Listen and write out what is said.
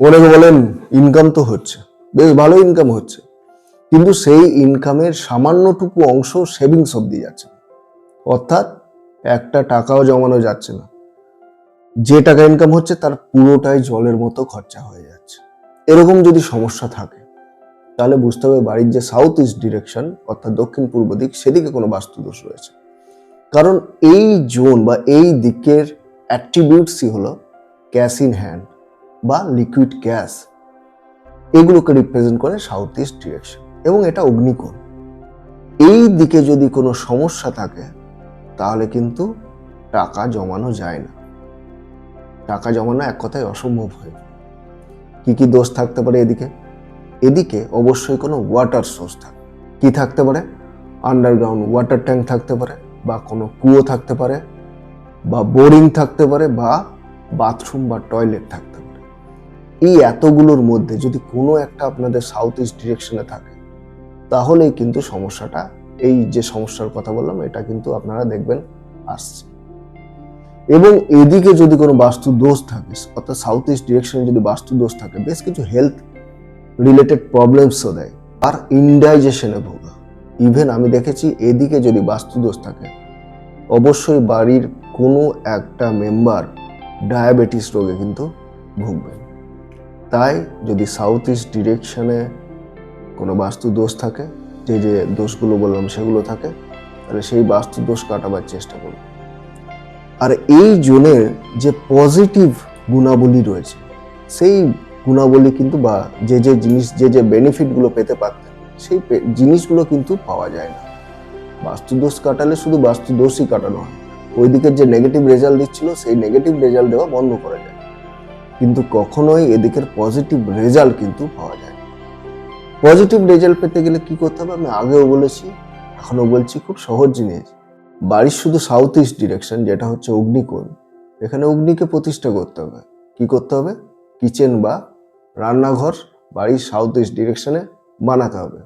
অনেকে বলেন ইনকাম তো হচ্ছে, বেশ ভালো ইনকাম হচ্ছে, কিন্তু সেই ইনকামের সামান্যটুকু অংশ সেভিংস অব্দি যাচ্ছে, অর্থাৎ একটা টাকাও জমানো যাচ্ছে না। যে টাকা ইনকাম হচ্ছে তার পুরোটাই জলের মতো খরচা হয়ে যাচ্ছে। এরকম যদি সমস্যা থাকে তাহলে বুঝতে হবে বাড়ির যে সাউথ ইস্ট ডিরেকশন অর্থাৎ দক্ষিণ পূর্ব দিক, সেদিকে কোনো বাস্তুদোষ রয়েছে। কারণ এই জোন বা এই দিকের অ্যাট্রিবিউটসই হলো ক্যাশ ইন হ্যান্ড বা লিকুইড ক্যাশ, এগুলোকে রিপ্রেজেন্ট করে সাউথ ইস্ট ডিরেকশন, এবং এটা অগ্নিকোণ। এই দিকে যদি কোনো সমস্যা থাকে তাহলে কিন্তু টাকা জমানো যায় না, টাকা জমানো এক কথায় অসম্ভব হয়ে যায়। কি কি দোষ থাকতে পারে এদিকে? এদিকে অবশ্যই কোনো ওয়াটার সোর্স থাকে। কি থাকতে পারে? আন্ডারগ্রাউন্ড ওয়াটার ট্যাঙ্ক থাকতে পারে, বা কোনো কুয়ো থাকতে পারে, বা বোরিং থাকতে পারে, বা বাথরুম বা টয়লেট থাকতে পারে। এই এতগুলোর মধ্যে যদি কোনো একটা আপনাদের সাউথ ইস্ট ডিরেকশনে থাকে তাহলেই কিন্তু সমস্যাটা, এই যে সমস্যার কথা বললাম, এটা কিন্তু আপনারা দেখবেন আসছে। এবং এদিকে যদি কোনো বাস্তু দোষ থাকে, অর্থাৎ সাউথ ইস্ট ডিরেকশনে যদি বাস্তু দোষ থাকে, বেশ কিছু হেলথ রিলেটেড প্রবলেমসও দেয়, আর ইনডাইজেশনে ভোগা। ইভেন আমি দেখেছি এদিকে যদি বাস্তু দোষ থাকে অবশ্যই বাড়ির কোনো একটা মেম্বার ডায়াবেটিস রোগে কিন্তু ভুগবেন। তাই যদি সাউথ ইস্ট ডিরেকশনে কোনো বাস্তু দোষ থাকে, যে যে দোষগুলো বললাম সেগুলো থাকে, তাহলে সেই বাস্তু দোষ কাটাবার চেষ্টা করুন। আর এই জোনের যে পজিটিভ গুণাবলী রয়েছে, সেই গুণাবলী কিন্তু বা যে যে জিনিস, যে যে বেনিফিটগুলো পেতে পারতেন, সেই জিনিসগুলো কিন্তু পাওয়া যায় না। বাস্তু দোষ কাটালে শুধু বাস্তু দোষই কাটানো হয়, ওই দিকের যে নেগেটিভ রেজাল্ট দিচ্ছিল সেই নেগেটিভ রেজাল্ট দেওয়া বন্ধ করা যায়, কিন্তু কখনোই এদিকের পজিটিভ রেজাল্ট কিন্তু পাওয়া যায় না। পজিটিভ রেজাল্ট পেতে গেলে কি করতে হবে আমি আগেও বলেছি, এখনো বলছি, খুব সহজ জিনিস। বাড়ির শুধু সাউথ ইস্ট ডিরেকশন, যেটা হচ্ছে অগ্নিকোণ, এখানে অগ্নিকে প্রতিষ্ঠা করতে হবে। কি করতে হবে? কিচেন বা রান্নাঘর বাড়ির সাউথ ইস্ট ডিরেকশনে বানাতে হবে।